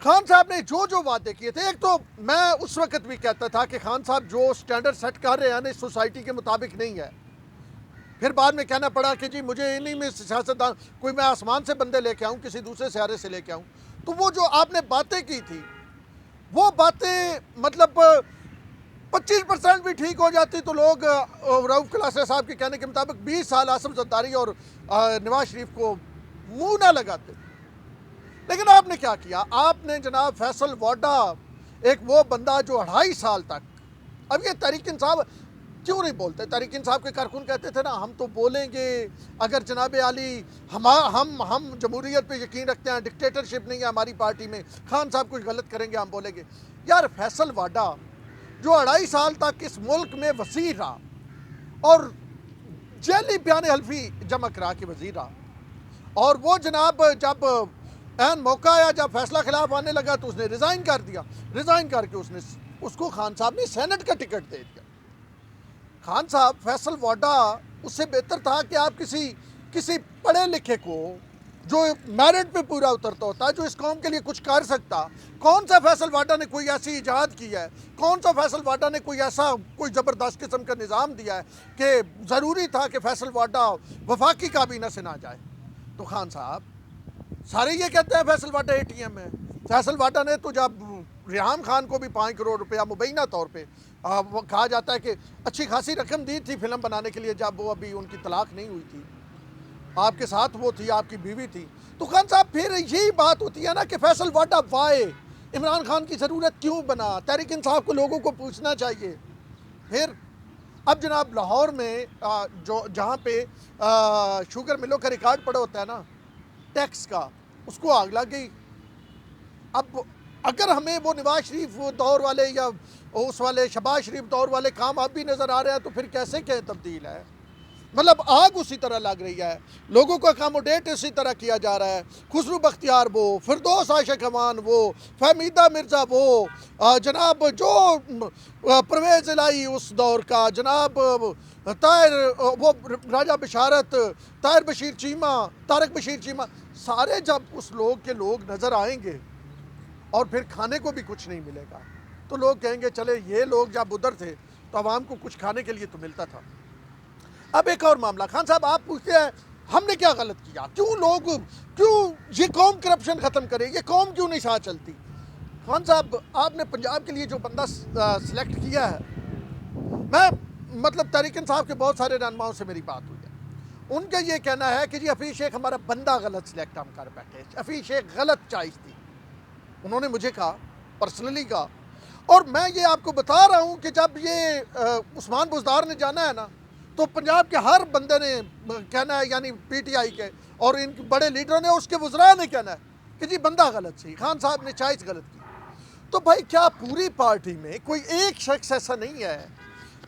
خان صاحب نے جو وعدے کیے تھے، ایک تو میں اس وقت بھی کہتا تھا کہ خان صاحب جو سٹینڈرڈ سیٹ کر رہے ہیں نا سوسائٹی کے مطابق نہیں ہے. پھر بعد میں کہنا پڑا کہ جی مجھے انہی میں سیاستدان کوئی میں آسمان سے بندے لے کے آؤں، کسی دوسرے سیارے سے لے کے آؤں. تو وہ جو آپ نے باتیں کی تھی وہ باتیں مطلب 25% بھی ٹھیک ہو جاتی تو لوگ رؤف کلاسرا صاحب کے کہنے کے مطابق 20 سال آصف زرداری اور نواز شریف کو منہ نہ لگاتے. لیکن آپ نے کیا کیا؟ آپ نے جناب فیصل واڈا، ایک وہ بندہ جو 2.5 سال تک، اب یہ تحریک انصاف کیوں نہیں بولتے؟ تحریک انصاف کے کارکن کہتے تھے نا ہم تو بولیں گے اگر جناب عالی ہم جمہوریت پہ یقین رکھتے ہیں، ڈکٹیٹرشپ نہیں ہے ہماری پارٹی میں، خان صاحب کچھ غلط کریں گے ہم بولیں گے. یار فیصل واڈا جو 2.5 سال تک اس ملک میں وزیر رہا اور جیلی بیان حلفی جمع کرا کے وزیر رہا، اور وہ جناب جب این موقع آیا، جب فیصلہ خلاف آنے لگا تو اس نے ریزائن کر دیا. ریزائن کر کے اس کو خان صاحب نے سینٹ کا ٹکٹ دے دیا. خان صاحب فیصل واڈا اس سے بہتر تھا کہ آپ کسی پڑھے لکھے کو جو میرٹ پہ پورا اترتا ہوتا، جو اس قوم کے لیے کچھ کر سکتا. کون سا فیصل واڈا نے کوئی ایسی ایجاد کی ہے؟ کون سا فیصل واڈا نے کوئی زبردست قسم کا نظام دیا ہے کہ ضروری تھا کہ فیصل واڈا وفاقی کابینہ سے نہ جائے؟ تو خان صاحب سارے یہ کہتے ہیں فیصل واڈا اے ٹی ایم ہے. فیصل واڈا نے تو جب ریحان خان کو بھی 5 کروڑ روپیہ مبینہ طور پہ کہا جاتا ہے کہ اچھی خاصی رقم دی تھی فلم بنانے کے لیے، جب وہ ابھی ان کی طلاق نہیں ہوئی تھی، آپ کے ساتھ وہ تھی، آپ کی بیوی تھی. تو خان صاحب پھر یہی بات ہوتی ہے نا کہ فیصل واڈا وائے عمران خان کی ضرورت کیوں بنا؟ تحریک انصاف کو لوگوں کو پوچھنا چاہیے. پھر اب جناب لاہور میں جہاں پہ شوگر ملوں کا ریکارڈ پڑا ہوتا ہے نا ٹیکس کا، اس کو آگ لگ گئی. اب اگر ہمیں وہ نواز شریف دور والے یا اس والے شہباز شریف دور والے کام اب بھی نظر آ رہے ہیں تو پھر کیسے کہ تبدیل ہے؟ مطلب آگ اسی طرح لگ رہی ہے، لوگوں کو اکاموڈیٹ اسی طرح کیا جا رہا ہے. خسرو بختیار وہ، فردوس عاشق امان وہ، فہمیدہ مرزا وہ، جناب جو پرویز الہی اس دور کا، جناب طاہر وہ راجہ بشارت، طاہر بشیر چیمہ، طارق بشیر چیمہ، سارے جب اس لوگ کے لوگ نظر آئیں گے اور پھر کھانے کو بھی کچھ نہیں ملے گا تو لوگ کہیں گے چلے یہ لوگ جب ادھر تھے تو عوام کو کچھ کھانے کے لیے تو ملتا تھا. اب ایک اور معاملہ، خان صاحب آپ پوچھتے ہیں ہم نے کیا غلط کیا؟ کیوں یہ قوم کرپشن ختم کرے؟ یہ قوم کیوں نہیں ساتھ چلتی؟ خان صاحب آپ نے پنجاب کے لیے جو بندہ سلیکٹ کیا ہے، میں مطلب تحریک انصاف کے بہت سارے رہنماؤں سے میری بات ہوئی ہے، ان کا یہ کہنا ہے کہ جی حفیظ شیخ ہمارا بندہ غلط سلیکٹ ہم کر بیٹھے، حفیظ شیخ غلط چوائس تھی. انہوں نے مجھے کہا، پرسنلی کہا، اور میں یہ آپ کو بتا رہا ہوں کہ جب یہ عثمان بزدار نے جانا ہے نا تو پنجاب کے ہر بندے نے کہنا ہے، یعنی پی ٹی آئی کے اور ان بڑے لیڈروں نے، اس کے وزراء نے کہنا ہے کہ جی بندہ غلط سی، خان صاحب نے چوائس غلط کی. تو بھائی کیا پوری پارٹی میں کوئی ایک شخص ایسا نہیں ہے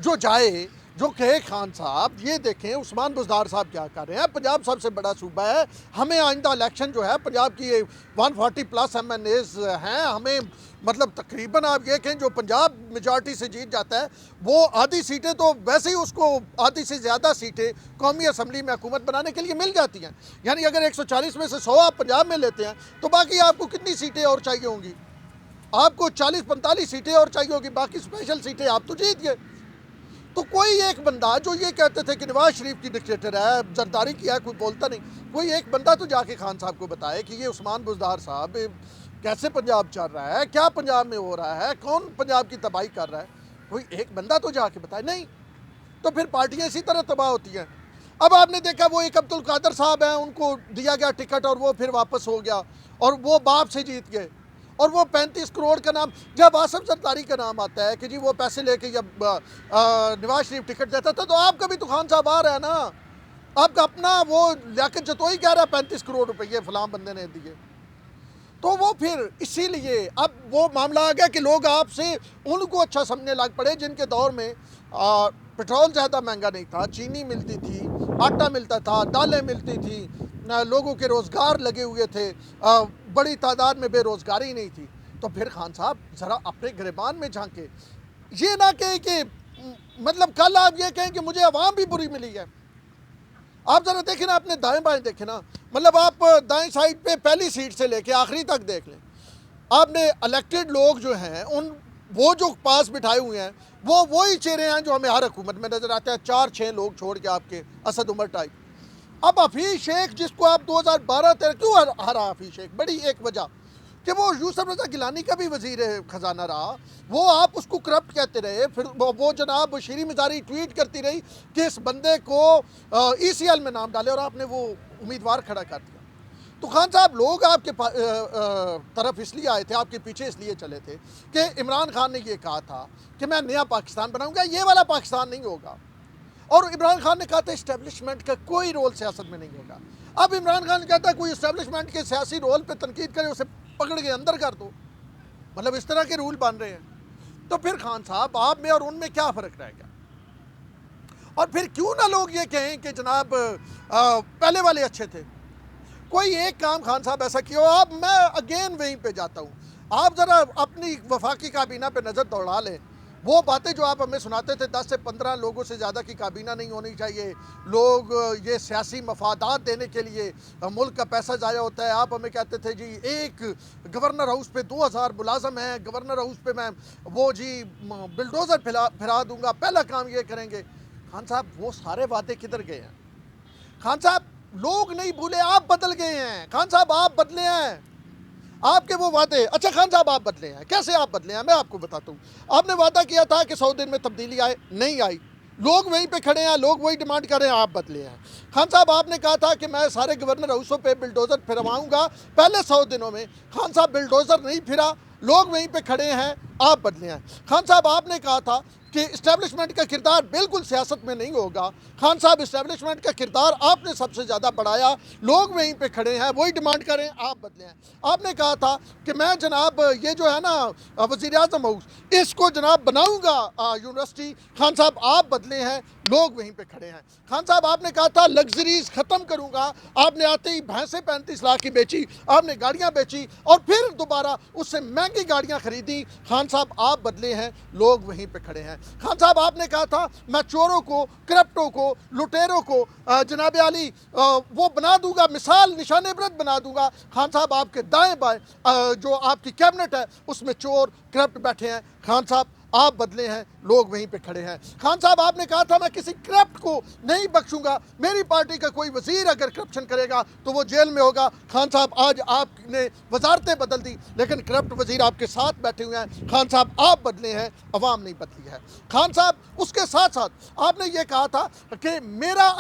جو جائے جو کہے خان صاحب یہ دیکھیں عثمان بزدار صاحب کیا کر رہے ہیں، پنجاب سب سے بڑا صوبہ ہے، ہمیں آئندہ الیکشن جو ہے پنجاب کی 140+ MNAs ہیں، ہمیں مطلب تقریباً آپ یہ کہیں جو پنجاب میجارٹی سے جیت جاتا ہے وہ آدھی سیٹیں تو ویسے ہی اس کو آدھی سے زیادہ سیٹیں قومی اسمبلی میں حکومت بنانے کے لیے مل جاتی ہیں. یعنی اگر 140 میں سے 100 آپ پنجاب میں لیتے ہیں تو باقی آپ کو کتنی سیٹیں اور چاہیے ہوں گی؟ آپ کو 40-45 سیٹیں اور چاہیے ہوگی، باقی اسپیشل سیٹیں آپ تو جیت گئے. تو کوئی ایک بندہ جو یہ کہتے تھے کہ نواز شریف کی ڈکٹیٹر ہے، زرداری کی ہے، کوئی بولتا نہیں، کوئی ایک بندہ تو جا کے خان صاحب کو بتائے کہ یہ عثمان بزدار صاحب کیسے پنجاب چل رہا ہے، کیا پنجاب میں ہو رہا ہے، کون پنجاب کی تباہی کر رہا ہے. کوئی ایک بندہ تو جا کے بتائے. نہیں تو پھر پارٹیاں اسی طرح تباہ ہوتی ہیں. اب آپ نے دیکھا وہ ایک عبدالقادر صاحب ہیں، ان کو دیا گیا ٹکٹ اور وہ پھر واپس ہو گیا اور وہ باپ سے جیت گئے. اور وہ 35 کروڑ کا نام جب آصف زرداری کا نام آتا ہے کہ جی وہ پیسے لے کے جب نواز شریف ٹکٹ دیتا تھا تو آپ کا بھی تو خان صاحب آ رہا ہے نا، آپ کا اپنا وہ لیاقت جتوئی کہہ رہا ہے 35 کروڑ روپئے فلاں بندے نے دیے. تو وہ پھر اسی لیے اب وہ معاملہ آ گیا کہ لوگ آپ سے ان کو اچھا سمجھنے لگ پڑے جن کے دور میں پٹرول زیادہ مہنگا نہیں تھا، چینی ملتی تھی، آٹا ملتا تھا، دالیں ملتی تھی، لوگوں کے روزگار لگے ہوئے تھے، بڑی تعداد میں بے روزگاری نہیں تھی. تو پھر خان صاحب ذرا اپنے گریبان میں جھانکے، یہ نہ کہیں کہ مطلب کل آپ یہ کہیں کہ مجھے عوام بھی بری ملی ہے. آپ ذرا دیکھیں نا، اپنے دائیں بائیں دیکھیں نا، مطلب آپ دائیں سائڈ پہ پہلی سیٹ سے لے کے آخری تک دیکھ لیں، آپ نے الیکٹڈ لوگ جو ہیں وہ جو پاس بٹھائے ہوئے ہیں وہی چہرے ہیں جو ہمیں ہر حکومت میں نظر آتے ہیں، 4-6 لوگ چھوڑ کے آپ کے اسد عمر ٹائپ۔ اب حفیظ شیخ جس کو آپ 2012-13 کیوں ہرا حفیظ شیخ؟ بڑی ایک وجہ کہ وہ یوسف رضا گیلانی کا بھی وزیر خزانہ رہا، وہ آپ اس کو کرپٹ کہتے رہے، پھر وہ جناب شیریں مزاری ٹویٹ کرتی رہی کہ اس بندے کو ای سی ایل میں نام ڈالے، اور آپ نے وہ امیدوار کھڑا کر دیا۔ تو خان صاحب لوگ آپ کے طرف اس لیے آئے تھے، آپ کے پیچھے اس لیے چلے تھے کہ عمران خان نے یہ کہا تھا کہ میں نیا پاکستان بناؤں گا، یہ والا پاکستان نہیں ہوگا، اور عمران خان نے کہا تھا اسٹیبلشمنٹ کا کوئی رول سیاست میں نہیں ہوگا۔ اب عمران خان کہتا ہے کوئی اسٹیبلشمنٹ کے سیاسی رول پہ تنقید کرے اسے پکڑ کے اندر کر دو، مطلب اس طرح کے رول بن رہے ہیں۔ تو پھر خان صاحب آپ میں اور ان میں کیا فرق رہ گیا؟ اور پھر کیوں نہ لوگ یہ کہیں کہ جناب پہلے والے اچھے تھے؟ کوئی ایک کام خان صاحب ایسا کیا ہو۔ اب میں اگین وہیں پہ جاتا ہوں، آپ ذرا اپنی وفاقی کابینہ پہ نظر دوڑا لیں، وہ باتیں جو آپ ہمیں سناتے تھے 10 سے 15 لوگوں سے زیادہ کی کابینہ نہیں ہونی چاہیے، لوگ یہ سیاسی مفادات دینے کے لیے ملک کا پیسہ ضائع ہوتا ہے۔ آپ ہمیں کہتے تھے جی ایک گورنر ہاؤس پہ 2000 ملازم ہیں، گورنر ہاؤس پہ میں وہ جی بلڈوزر پھرا دوں گا، پہلا کام یہ کریں گے۔ خان صاحب وہ سارے وعدے کدھر گئے ہیں؟ خان صاحب لوگ نہیں بھولے، آپ بدل گئے ہیں۔ خان صاحب آپ بدلے ہیں، آپ کے وہ وعدے، اچھا خان صاحب آپ بدلے ہیں، کیسے آپ بدلے ہیں میں آپ کو بتاتا ہوں۔ آپ نے وعدہ کیا تھا کہ 100 دن میں تبدیلی آئے، نہیں آئی، لوگ وہیں پہ کھڑے ہیں، لوگ وہی ڈیمانڈ کر رہے ہیں، آپ بدلے ہیں۔ خان صاحب آپ نے کہا تھا کہ میں سارے گورنر ہاؤسوں پہ بلڈوزر پھرواؤں گا پہلے 100 دنوں میں، خان صاحب بلڈوزر نہیں پھرا، لوگ وہیں پہ کھڑے ہیں، آپ بدلے ہیں۔ خان صاحب آپ نے کہا تھا کہ اسٹیبلشمنٹ کا کردار بالکل سیاست میں نہیں ہوگا، خان صاحب اسٹیبلشمنٹ کا کردار آپ نے سب سے زیادہ بڑھایا، لوگ وہیں پہ کھڑے ہیں، وہی ڈیمانڈ کریں، آپ بدلے ہیں۔ آپ نے کہا تھا کہ میں جناب یہ جو ہے نا وزیر اعظم ہاؤس اس کو جناب بناؤں گا یونیورسٹی، خان صاحب آپ بدلے ہیں، لوگ وہیں پہ کھڑے ہیں۔ خان صاحب آپ نے کہا تھا لگژریز ختم کروں گا، آپ نے آتے ہی بھینسیں 35 لاکھ کی بیچی، آپ نے گاڑیاں بیچی اور پھر دوبارہ اس سے مہنگی گاڑیاں خریدی، خان صاحب آپ بدلے ہیں، لوگ وہیں پہ کھڑے ہیں۔ خان صاحب آپ نے کہا تھا میں چوروں کو، کرپٹوں کو، لٹیروں کو جناب علی وہ بنا دوں گا، مثال نشان عبرت بنا دوں گا، خان صاحب آپ کے دائیں بائیں جو آپ کی کیبنٹ ہے اس میں چور کرپٹ بیٹھے ہیں، خان صاحب آپ بدلے ہیں، لوگ وہیں پہ کھڑے ہیں۔ خان صاحب آپ نے کہا تھا میں کسی کرپٹ کو نہیں بخشوں گا، میری پارٹی کا کوئی وزیر اگر کرپشن کرے گا تو وہ جیل میں ہوگا، خان صاحب آج آپ نے وزارتیں بدل دی لیکن کرپٹ وزیر آپ کے ساتھ بیٹھے ہوئے ہیں، خان صاحب آپ بدلے ہیں، عوام نہیں بدلی ہے۔ خان صاحب اس کے ساتھ ساتھ آپ نے یہ کہا تھا کہ میرا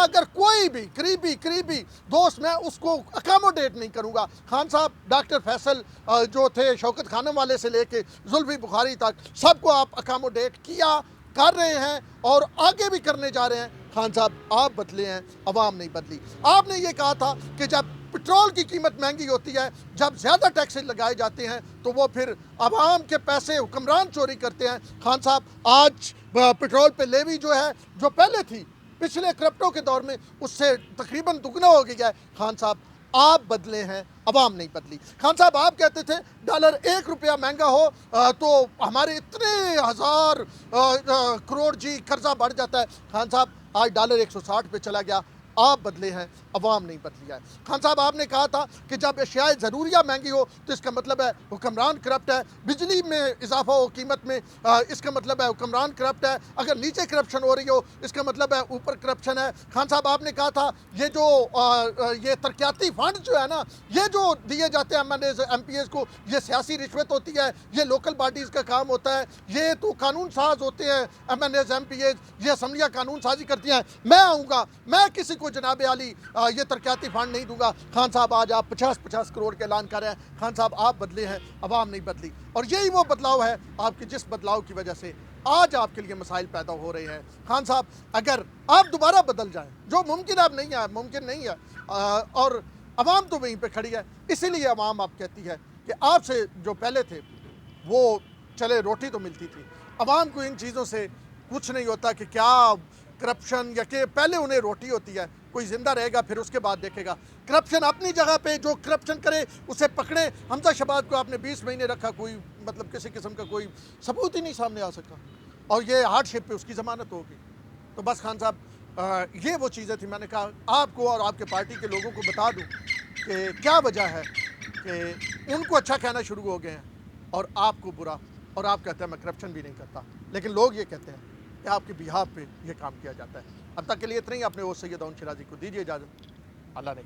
اگر کوئی بھی قریبی دوست میں اس کو اکاموڈیٹ نہیں کروں گا۔ خان صاحب ڈاکٹر فیصل جو تھے شوکت خانم والے سے لے کے زلفی بخاری تک سب کو آپ اکاموڈیٹ کیا، کر رہے ہیں اور آگے بھی کرنے جا رہے ہیں۔ خان صاحب آپ بدلے ہیں، عوام نہیں بدلی۔ آپ نے یہ کہا تھا کہ جب پٹرول کی قیمت مہنگی ہوتی ہے، جب زیادہ ٹیکسز لگائے جاتے ہیں تو وہ پھر عوام کے پیسے حکمران چوری کرتے ہیں۔ خان صاحب آج پٹرول پہ لیوی جو ہے جو پہلے تھی پچھلے کرپٹوں کے دور میں اس سے تقریباً دگنا ہو گیا ہے، خان صاحب آپ بدلے ہیں، عوام نہیں بدلی۔ خان صاحب آپ کہتے تھے ڈالر 1 روپیہ مہنگا ہو تو ہمارے اتنے ہزار کروڑ جی قرضہ بڑھ جاتا ہے، خان صاحب آج ڈالر 160 پہ چلا گیا، آپ بدلے ہیں، عوام نہیں بدلی ہے۔ خان صاحب آپ نے کہا تھا کہ جب اشیاء ضروریہ مہنگی ہو تو اس کا مطلب ہے حکمران کرپٹ ہے، بجلی میں اضافہ ہو قیمت میں اس کا مطلب ہے حکمران کرپٹ ہے، اگر نیچے کرپشن ہو رہی ہو اس کا مطلب ہے اوپر کرپشن ہے۔ خان صاحب آپ نے کہا تھا یہ جو یہ ترقیاتی فنڈ جو ہے نا یہ جو دیے جاتے ہیں MNAs MPAs کو، یہ سیاسی رشوت ہوتی ہے، یہ لوکل باڈیز کا کام ہوتا ہے، یہ تو قانون ساز ہوتے ہیں MNAs MPAs, یہ اسمبلیاں قانون سازی کرتی ہیں، میں آؤں گا میں کسی کو جناب علی یہ ترقیاتی فنڈ نہیں دوں گا۔ خان صاحب آج آپ 50 کروڑ کے اعلان کر رہے ہیں، خان صاحب آپ بدلے ہیں، عوام نہیں بدلی، اور یہی وہ بدلاؤ ہے آپ کی جس بدلاؤ کی وجہ سے آج آپ کے لیے مسائل پیدا ہو رہے ہیں۔ خان صاحب اگر آپ دوبارہ بدل جائیں جو ممکن اب نہیں ہے، ممکن نہیں ہے، اور عوام تو وہیں پہ کھڑی ہے، اسی لیے عوام آپ کہتی ہے کہ آپ سے جو پہلے تھے وہ چلے روٹی تو ملتی تھی، عوام کو ان چیزوں سے کچھ نہیں ہوتا کہ کیا کرپشن یا کہ پہلے انہیں روٹی ہوتی ہے، کوئی زندہ رہے گا پھر اس کے بعد دیکھے گا۔ کرپشن اپنی جگہ پہ جو کرپشن کرے اسے پکڑے، حمزہ شہباز کو آپ نے 20 مہینے رکھا، کوئی مطلب کسی قسم کا کوئی ثبوت ہی نہیں سامنے آ سکا، اور یہ ہارڈ شپ پہ اس کی ضمانت ہوگی۔ تو بس خان صاحب یہ وہ چیزیں تھیں، میں نے کہا آپ کو اور آپ کے پارٹی کے لوگوں کو بتا دوں کہ کیا وجہ ہے کہ ان کو اچھا کہنا شروع ہو گئے ہیں اور آپ کو برا، اور آپ کہتے ہیں میں کرپشن بھی نہیں کرتا، لیکن لوگ یہ کہتے ہیں کہ آپ کے بہاف پہ یہ کام کیا جاتا ہے۔ اب تک کے لیے اتنا ہی، اپنے وہ سید داؤد شیرازی کو دیجیے اجازت۔ اللہ نے